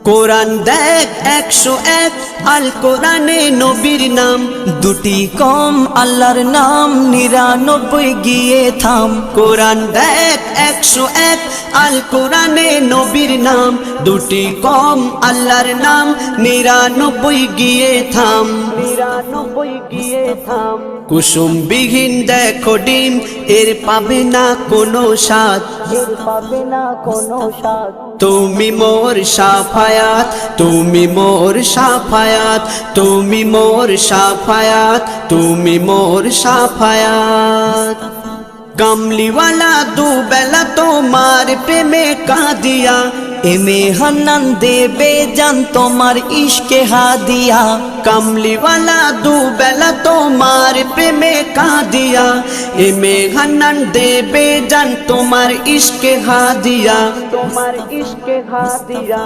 কোরআন দেখ 101 আল কোরআনে নবীর নাম, দুটি কম আল্লাহর নাম 99 গিয়ে থাম। কোরআন দেখ 101 আল কোরআনে নবীর নাম, দুটি কম আল্লাহর নাম 99 গিয়ে থাম। 99 গিয়ে থাম। কুসুম বিহীন দেখো ডিম, এর পাবে না কোনো স্বাদ, এর পাবে না কোনো স্বাদ। তুমি মোর শাফায়াত, তুমি মোর শাফায়াত, তুমি মোর শাফায়াত, তুমি মোর শাফায়াত। কামলিওয়ালা দুবেলা তোমার প্রেমে কাঁদিয়া, এমে হান্নান দেবে জান তোমার ইশকে হাদিয়া। কামলিওয়ালা দুবেলা তোমার প্রেমে কাঁদিয়া, এমে হান্নান দেবে জান তোমার ইশকে হাদিয়া, তোমার ইশকে হাদিয়া।